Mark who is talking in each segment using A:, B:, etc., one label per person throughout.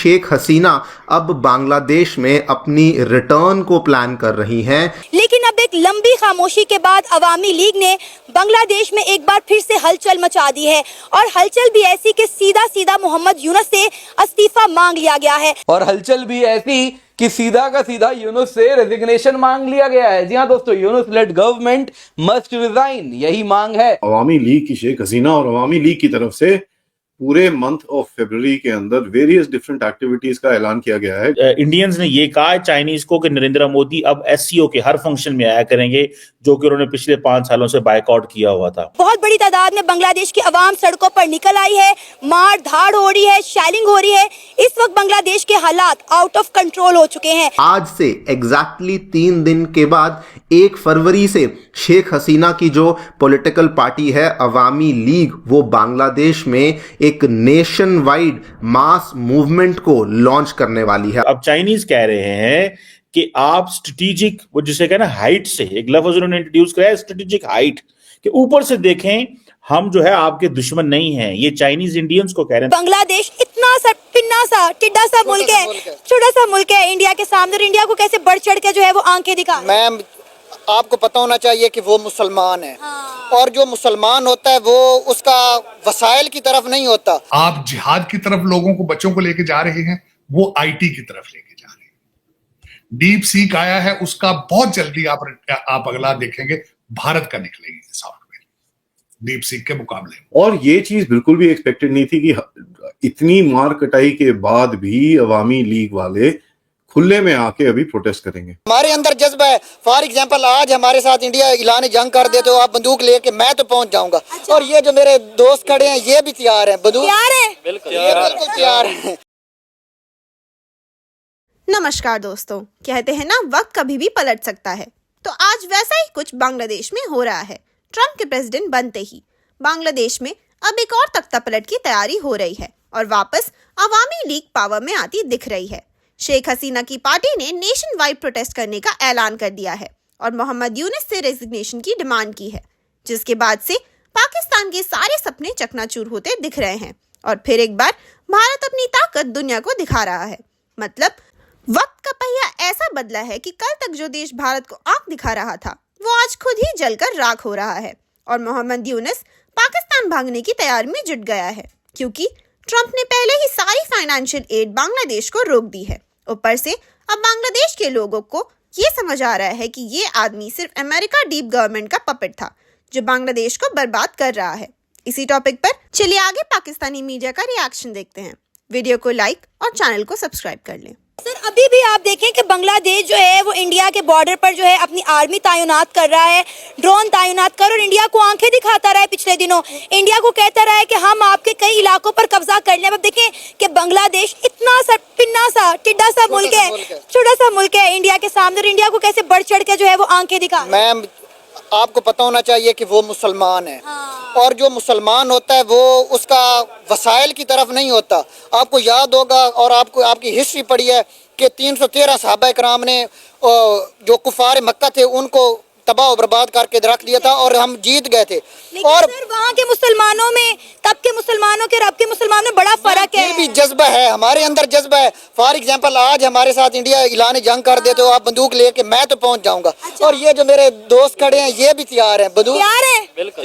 A: शेख हसीना अब बांग्लादेश में अपनी रिटर्न को प्लान कर रही हैं।
B: लेकिन अब एक लंबी खामोशी के बाद अवामी लीग ने बांग्लादेश में एक बार फिर से हलचल मचा दी है और हलचल भी ऐसी कि सीधा सीधा मोहम्मद यूनुस से इस्तीफा मांग लिया गया है।
C: और हलचल भी ऐसी कि सीधा का सीधा यूनुस से रेजिग्नेशन मांग लिया गया है। जी हाँ दोस्तों, Yunus lead government must resign, यही मांग है
D: अवामी लीग की शेख हसीना और अवामी लीग की तरफ से पूरे मंथ ऑफ फरवरी के अंदर वेरियस डिफरेंट एक्टिविटीज का ऐलान किया गया है।
E: इंडियंस ने ये कहा है चाइनीज को कि नरेंद्र मोदी अब एससीओ के हर फंक्शन में आया करेंगे, जो कि उन्होंने पिछले 5 सालों से बायकॉट किया हुआ था।
B: बहुत बड़ी तादाद में बांग्लादेश की आवाम सड़कों पर निकल आई है, मार धाड़ हो रही है, शेलिंग हो रही है। इस वक्त बांग्लादेश के हालात आउट ऑफ कंट्रोल हो चुके हैं।
A: आज से एग्जैक्टली 3 दिन के बाद 1 फरवरी से शेख हसीना की जो पॉलिटिकल पार्टी है अवामी लीग, वो बांग्लादेश में एक नेशन वाइड मास मूवमेंट को लॉन्च करने वाली है।
E: अब चाइनीज कह रहे हैं कि आप स्ट्रेटेजिक, वो जिसे कहना हाइट से, एक लफ्ज उन्होंने इंट्रोड्यूस किया है स्ट्रेटेजिक हाइट, के ऊपर से देखें, हम जो है आपके दुश्मन नहीं हैं। ये चाइनीज इंडियंस को कह रहे हैं।
B: बांग्लादेश इतना सा पिन्ना सा टिड्डा सा मुल्क है, छोटा सा मुल्क है इंडिया के सामने, और इंडिया को कैसे बढ़ चढ़ के जो है वो आंखें दिखा।
F: मैम, आपको पता होना चाहिए कि वो मुसलमान है।
B: हाँ।
F: और जो मुसलमान होता है वो उसका वसाइल की तरफ नहीं होता।
G: आप जिहाद की तरफ लोगों को, बच्चों को लेके जा रहे हैं, वो आईटी की तरफ लेके जा रहे हैं। डीप सीक आया है, उसका बहुत जल्दी आप अगला देखेंगे भारत का निकलेगी सॉफ्टवेयर डीप सीक के मुकाबले।
D: और ये चीज बिल्कुल भी एक्सपेक्टेड नहीं थी कि इतनी मार कटाई के बाद भी अवामी लीग वाले खुले में आके अभी प्रोटेस्ट करेंगे।
F: हमारे अंदर जज्बा है। फॉर एग्जांपल, आज हमारे साथ इंडिया ऐलान जंग कर दे तो आप बंदूक लेके मैं तो पहुंच जाऊंगा। और ये जो मेरे दोस्त खड़े हैं ये भी तैयार हैं, बंदूक
B: तैयार है,
F: बिल्कुल तैयार है।
H: नमस्कार दोस्तों, कहते हैं ना वक्त कभी भी पलट सकता है, तो आज वैसा ही कुछ बांग्लादेश में हो रहा है। ट्रंप के प्रेसिडेंट बनते ही बांग्लादेश में अब एक और तख्ता पलट की तैयारी हो रही है और वापस अवामी लीग पावर में आती दिख रही है। शेख हसीना की पार्टी ने नेशन वाइड प्रोटेस्ट करने का ऐलान कर दिया है और मोहम्मद यूनुस से रेजिग्नेशन की डिमांड की है, जिसके बाद से पाकिस्तान के सारे सपने चकनाचूर होते दिख रहे हैं और फिर एक बार भारत अपनी ताकत दुनिया को दिखा रहा है। मतलब वक्त का पहिया ऐसा बदला है कि कल तक जो देश भारत को आंख दिखा रहा था, वो आज खुद ही जलकर राख हो रहा है और मोहम्मद यूनुस पाकिस्तान भागने की तैयारी में जुट गया है, क्योंकि ट्रंप ने पहले ही सारी फाइनेंशियल एड बांग्लादेश को रोक दी है। ऊपर से अब बांग्लादेश के लोगों को ये समझ आ रहा है कि ये आदमी सिर्फ अमेरिका डीप गवर्नमेंट का पपेट था जो बांग्लादेश को बर्बाद कर रहा है। इसी टॉपिक पर चलिए आगे पाकिस्तानी मीडिया का रिएक्शन देखते हैं। वीडियो को लाइक और चैनल को सब्सक्राइब कर लें।
B: सर, अभी भी आप देखें कि बांग्लादेश जो है वो इंडिया के बॉर्डर पर जो है अपनी आर्मी तैनात कर रहा है, ड्रोन तैनात कर, और इंडिया को आंखें दिखाता रहा है। पिछले दिनों इंडिया को कहता रहा है कि हम आपके कई इलाकों पर कब्जा कर लें। अब देखें कि बांग्लादेश इतना सा पिन्ना सा टिड्डा सा मुल्क है, छोटा सा मुल्क है इंडिया के सामने, और इंडिया को कैसे बढ़ चढ़ के जो है वो आंखें दिखा।
F: मैम, आपको पता होना चाहिए कि वो मुसलमान है।
B: हाँ।
F: और जो मुसलमान होता है वो उसका वसाइल की तरफ नहीं होता। आपको याद होगा और आपको आपकी हिस्ट्री पढ़ी है कि 313 सहाबा इकराम ने जो कुफार मक्का थे उनको तबाह और बर्बाद करके रख दिया था और हम जीत गए थे।
B: और वहाँ के मुसलमानों में, तब के मुसलमानों के, अब के मुसलमानों में बड़ा फर्क है।
F: ये भी जज्बा है, हमारे अंदर जज्बा है। फॉर एग्जांपल, आज हमारे साथ इंडिया ऐलान जंग कर दे तो आप बंदूक लेके मैं तो पहुंच जाऊंगा। और ये जो मेरे दोस्त खड़े हैं ये भी तैयार हैं, बंदूक
B: तैयार है,
F: बिल्कुल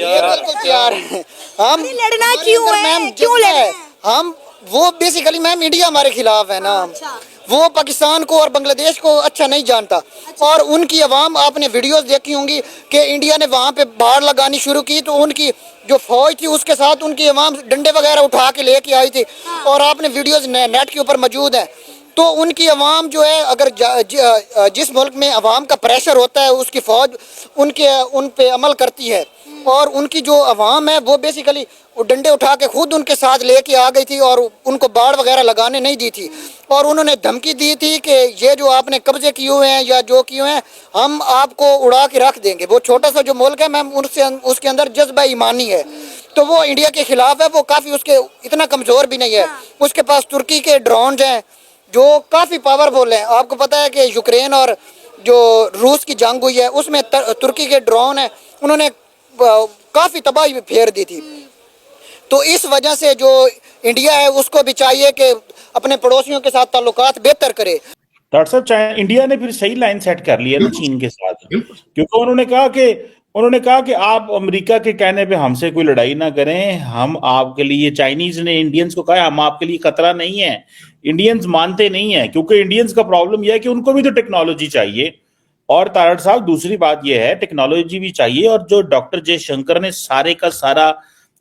F: तैयार है। हम
B: लड़ना क्यों है,
F: क्यों लड़े हम? वो बेसिकली मैम इंडिया हमारे खिलाफ है ना। वो पाकिस्तान को और बांग्लादेश को अच्छा नहीं जानता। और उनकी आवाम, आपने वीडियोस देखी होंगी कि इंडिया ने वहाँ पे बाढ़ लगानी शुरू की तो उनकी जो फौज थी उसके साथ उनकी आवाम डंडे वगैरह उठा के लेके आई थी। और आपने वीडियोस नेट के ऊपर मौजूद है। तो उनकी आवाम जो है, अगर जिस मुल्क में आवाम का प्रेशर होता है उसकी फौज उन पे अमल करती है। और उनकी जो आवाम है वो बेसिकली वो डंडे उठा के खुद उनके साथ लेके आ गई थी और उनको बाढ़ वगैरह लगाने नहीं दी थी। और उन्होंने धमकी दी थी कि ये जो आपने कब्जे किए हुए हैं या जो किए हुए हैं हम आपको उड़ा के रख देंगे। वो छोटा सा जो मुल्क है मैम, उसके अंदर जज्बा ईमानी है। तो वो इंडिया के खिलाफ है, वो काफ़ी उसके इतना कमज़ोर भी नहीं है। उसके पास तुर्की के ड्रोन हैं जो काफ़ी पावरफुल हैं। आपको पता है कि यूक्रेन और जो रूस की जंग हुई है उसमें तुर्की के ड्रोन हैं, उन्होंने काफ़ी तबाही फेर दी थी। तो इस वजह से जो इंडिया है उसको भी चाहिए कि अपने पड़ोसियों के साथ ताल्लुकात बेहतर करे।
E: डॉक्टर साहब, इंडिया ने फिर सही लाइन सेट कर लिया ना चीन के साथ,
G: बिल्कुल।
E: क्योंकि उन्होंने कहा कि आप अमेरिका के कहने पे हमसे कोई लड़ाई ना करें, हम आपके लिए, चाइनीज ने इंडियंस को कहा हम आपके लिए खतरा नहीं है। इंडियंस मानते नहीं है, क्योंकि इंडियंस का प्रॉब्लम यह है कि उनको भी तो टेक्नोलॉजी चाहिए। और तारड़ साहब, दूसरी बात यह है टेक्नोलॉजी भी चाहिए, और जो डॉक्टर जयशंकर ने सारे का सारा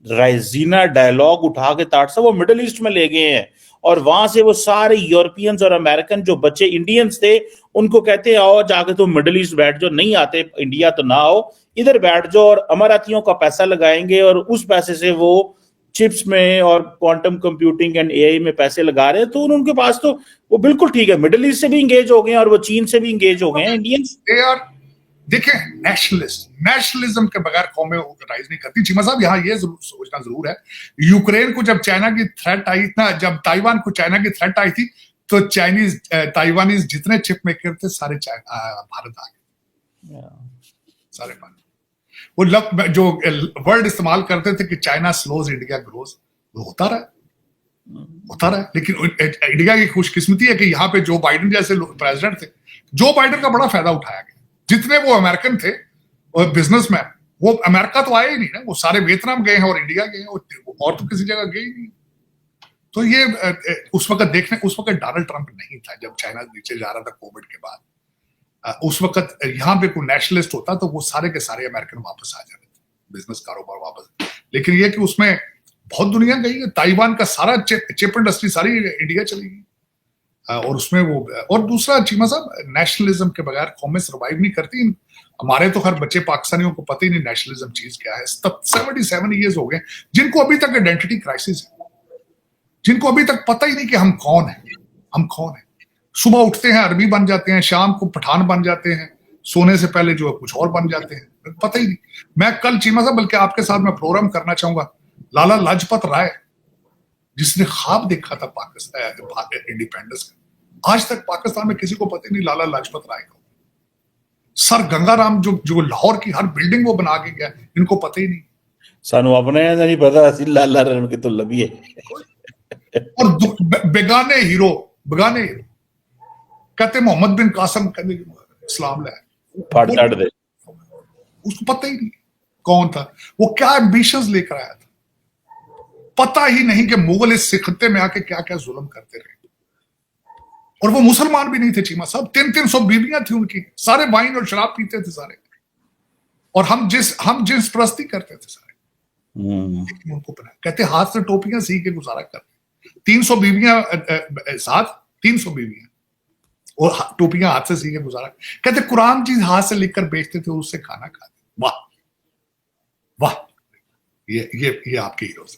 E: राइजीना डायलॉग उठा के तारड़ साहब वो मिडिल ईस्ट में ले गए हैं, और वहां से वो सारे यूरोपियंस और अमेरिकन जो बच्चे इंडियंस थे उनको कहते हैं आओ जाके तुम मिडिल ईस्ट बैठ जाओ, नहीं आते इंडिया तो ना आओ, इधर बैठ जाओ, और अमारातियों का पैसा लगाएंगे और उस पैसे से वो चिप्स में और क्वांटम कंप्यूटिंग एंड एआई में पैसे लगा रहे हैं। तो उनके पास तो वो बिल्कुल ठीक है, मिडिल ईस्ट से भी इंगेज हो गए हैं और वो चीन से भी इंगेज हो गए हैं इंडियंस।
G: दे आर, देखें, नेशनलिज्म के बगैर कौमें राइज नहीं करती। चीमा साहब, यहाँ ये सोचना जरूर है, यूक्रेन को जब चाइना की थ्रेट आई ना, जब ताइवान को चाइना की थ्रेट आई थी, तो चाइनीज ताइवानीज जितने चिप मेकर थे सारे भारत आ गए, सारे भारत। वो जो वर्ड इस्तेमाल करते थे कि चाइना स्लोज इंडिया ग्रोज, वो होता रहा। लेकिन इंडिया की खुशकिस्मती है कि यहाँ पे जो बाइडेन जैसे प्रेसिडेंट थे, जो बाइडेन का बड़ा फायदा उठाया गया। जितने वो अमेरिकन थे और बिजनेसमैन, वो अमेरिका तो आए ही नहीं ना, वो सारे वियतनाम गए हैं और इंडिया गए हैं, और तो किसी जगह गए ही नहीं। तो ये उस वक्त डोनाल्ड ट्रंप नहीं था जब चाइना नीचे जा रहा था कोविड के बाद। उस वक्त यहाँ पे कोई नेशनलिस्ट होता तो वो सारे के सारे अमेरिकन वापस आ जाते थे, बिजनेस कारोबार वापस। लेकिन ये कि उसमें बहुत दुनिया गई है, ताइवान का सारा चिप इंडस्ट्री सारी इंडिया चली गई, और उसमें वो। और दूसरा चीमा साहब, नेशनलिज्म के बगैर कौमें सर्वाइव नहीं करती। हमारे तो हर बच्चे पाकिस्तानियों को पता ही नहीं नेशनलिज्म चीज क्या है। 77 ईयर्स हो गए जिनको अभी तक आइडेंटिटी क्राइसिस है, जिनको अभी तक पता ही नहीं कि हम कौन है। सुबह उठते हैं अरबी बन जाते हैं, शाम को पठान बन जाते हैं, सोने से पहले जो कुछ और बन जाते हैं, पता ही नहीं। मैं कल चीमा साहब बल्कि आपके साथ मैं प्रोग्राम करना चाहूंगा, लाला लाजपत राय जिसने ख्वाब देखा था पाकिस्तान इंडिपेंडेंस का, आज तक पाकिस्तान में किसी को पता नहीं लाला लाजपत राय को। सर गंगाराम जो लाहौर की हर बिल्डिंग वो बना के गया, इनको पता ही नहीं।
E: सानू अपने नहीं पता, लाला रण के तो लबिए।
G: और बेगाने हीरो कहते मोहम्मद बिन कासिम, कहते इस्लाम लाया,
E: फाड़ ताड़ दे,
G: उसको पता ही नहीं कौन था वो, क्या एम्बिशंस लेकर आया था, पता ही नहीं कि मुगल इस खत्ते में आके क्या क्या जुल्म करते रहे। और वो मुसलमान भी नहीं थे चीमा साहब, 300 बीवियां थी उनकी, सारे वाइन और शराब पीते थे सारे, और हम जिस प्रस्ती करते थे सारे। लेकिन उनको पता, कहते हाथ से टोपियां सी के गुजारा करते, 300 बीवियां साथ, 300 बीवियां और टोपियां हाथ से सी के गुजारा। कहते कुरान चीज हाथ से लिखकर बेचते थे, उससे खाना खाते। वाह वाह, ये आपके हीरोज।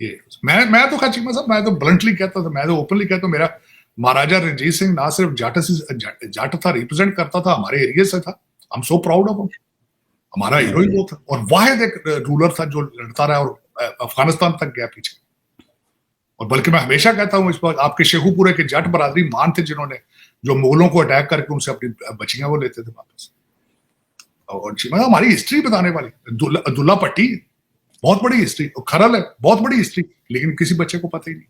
G: ये मैं तो चीमा साहब, मैं तो ब्लंटली कहता था, मैं तो ओपनली कहता हूं, मेरा महाराजा रणजीत सिंह ना सिर्फ जाट था, रिप्रेजेंट करता था, हमारे एरिया से था। I am so proud of him, हमारा हीरो ही वो था, और वाहिद एक रूलर था जो लड़ता रहा और अफगानिस्तान तक गया पीछे। और बल्कि मैं हमेशा कहता हूं, इस बार आपके शेखुपुरे के जट बरादरी मान थे जिन्होंने, जो मुगलों को अटैक करके उनसे अपनी बच्चियां वो लेते थे वापस। और हमारी हिस्ट्री बताने वाली दुल्ला पट्टी बहुत बड़ी हिस्ट्री, खरल है बहुत बड़ी हिस्ट्री, लेकिन किसी बच्चे को पता ही नहीं।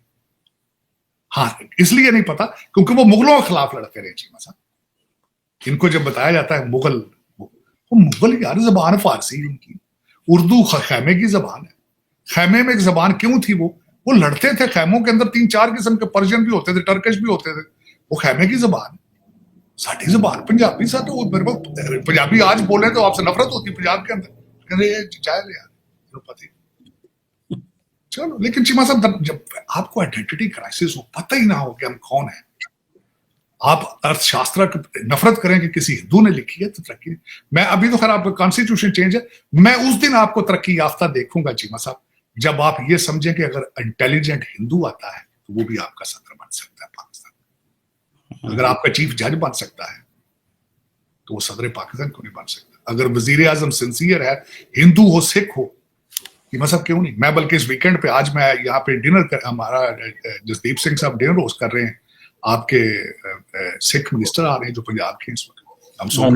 G: हाँ, इसलिए नहीं पता क्योंकि वो मुगलों के खिलाफ लड़ते रहे चीमा साहब। इनको जब बताया जाता है मुगल, वो मुगल यार जबान फारसी उनकी, उर्दू खैमे की जबान है। खैमे में एक जबान क्यों थी, वो लड़ते थे खैमों के अंदर, 3-4 किस्म के, पर्शियन भी होते थे, टर्किश भी होते थे, वो खैमे की जबान। साड़ी जबान पंजाबी सा, तो मेरे को पंजाबी आज बोले तो आपसे नफरत होती पंजाब के अंदर, कहते जाए यार पता। चलो, लेकिन चीमा साहब जब आपको आइडेंटिटी क्राइसिस हो, पता ही ना हो कि हम कौन है, आप अर्थशास्त्र की नफरत करें कि किसी हिंदू ने लिखी है तो तरक्की। मैं अभी तो खैर आपका कॉन्स्टिट्यूशन चेंज है, मैं उस दिन आपको तरक्की याफ्ता देखूंगा चीमा साहब, जब आप ये समझें कि अगर इंटेलिजेंट हिंदू आता है तो वो भी आपका सदर बन सकता है पाकिस्तान। अगर आपका चीफ जज बन सकता है तो वो सदर पाकिस्तान क्यों नहीं बन सकता? अगर वजीर आजम सिंसियर है, हिंदू हो, सिख हो, चीमा साहब क्यों नहीं? मैं बल्कि इस वीकेंड पे, आज मैं यहाँ पे डिनर हमारा जसदीप सिंह साहब डिनर होस्ट कर रहे हैं, आपके सिख मिनिस्टर आ रहे हैं जो पंजाब के इस वक्त, हम सो